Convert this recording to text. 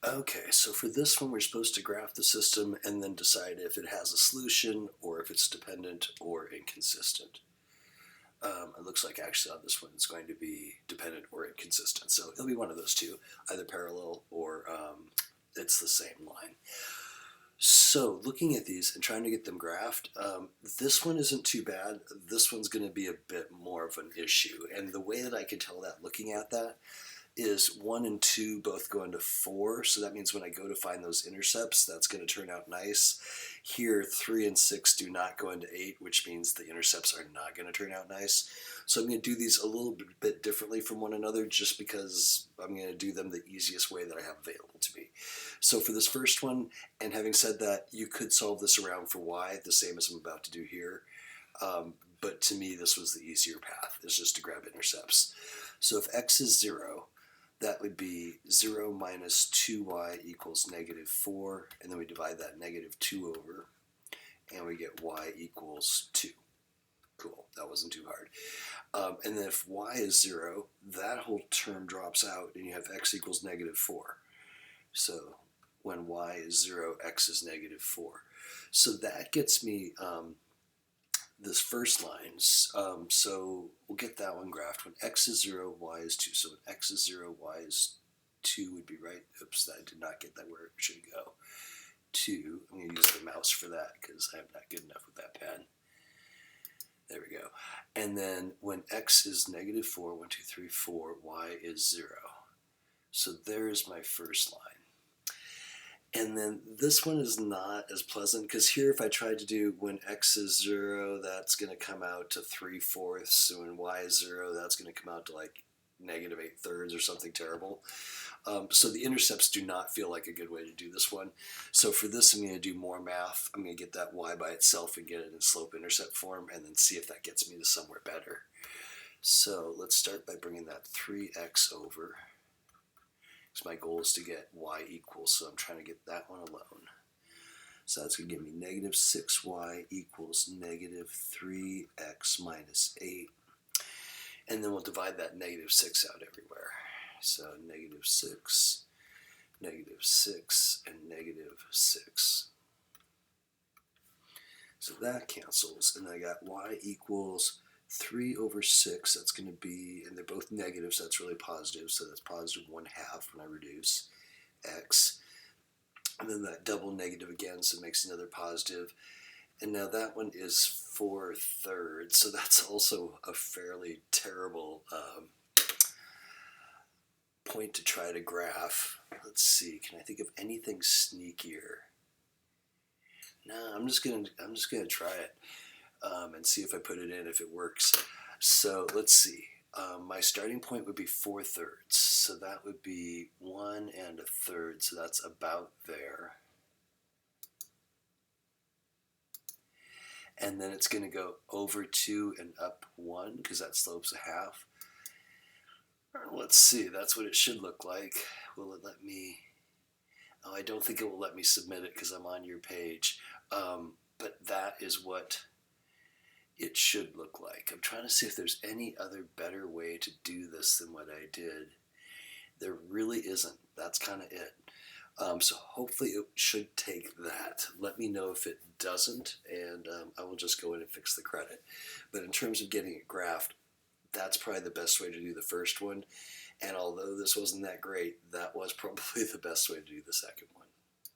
Okay, so for this one, we're supposed to graph the system and then decide if it has a solution or if it's dependent or inconsistent. It looks like actually on this one it's going to be dependent or inconsistent. So it'll be one of those two, either parallel or it's the same line. So looking at these and trying to get them graphed, this one isn't too bad. This one's going to be a bit more of an issue. And the way that I can tell that looking at that is 1 and 2 both go into 4, so that means when I go to find those intercepts, that's going to turn out nice. Here, 3 and 6 do not go into 8, which means the intercepts are not going to turn out nice. So I'm going to do these a little bit differently from one another just because I'm going to do them the easiest way that I have available to me. So for this first one, and having said that, you could solve this around for y, the same as I'm about to do here. But to me, this was the easier path, is just to grab intercepts. So if x is 0, that would be 0 minus 2y equals negative 4, and then we divide that negative 2 over, and we get y equals 2. Cool, that wasn't too hard. And then if y is 0, that whole term drops out, and you have x equals negative 4. So when y is 0, x is negative 4. So that gets me this first line. So we'll get that one graphed. When x is 0, y is 2. So when x is 0, y is 2 would be right. Oops, I did not get that where it should go. 2. I'm going to use the mouse for that because I'm not good enough with that pen. There we go. And then when x is negative 4, 1, 2, 3, 4, y is 0. So there's my first line. And then this one is not as pleasant because here if I tried to do when x is 0, that's going to come out to 3/4. So when y is 0, that's going to come out to like negative 8/3 or something terrible. So the intercepts do not feel like a good way to do this one. So for this, I'm going to do more math. I'm going to get that y by itself and get it in slope-intercept form and then see if that gets me to somewhere better. So let's start by bringing that 3x over. So my goal is to get y equals, so I'm trying to get that one alone. So that's going to give me negative 6y equals negative 3x minus 8. And then we'll divide that negative 6 out everywhere. So negative 6, negative 6, and negative 6. So that cancels, and I got y equals 3 over 6, that's going to be, and they're both negative, so that's really positive, so that's positive 1/2 when I reduce x. And then that double negative again, so it makes another positive. And now that one is 4/3, so that's also a fairly terrible point to try to graph. Let's see, can I think of anything sneakier? No, I'm just gonna try it and see if I put it in, if it works. So let's see. My starting point would be 4/3, so that would be 1 1/3, so that's about there. And then it's going to go over 2 and up 1 because that slope's 1/2. Let's see, that's what it should look like. Will it let me? Oh, I don't think it will let me submit it because I'm on your page. But that is what it should look like. I'm trying to see if there's any other better way to do this than what I did. There really isn't. That's kind of it. So hopefully it should take that. Let me know if it doesn't, and I will just go in and fix the credit. But in terms of getting it graphed, that's probably the best way to do the first one. And although this wasn't that great, that was probably the best way to do the second one.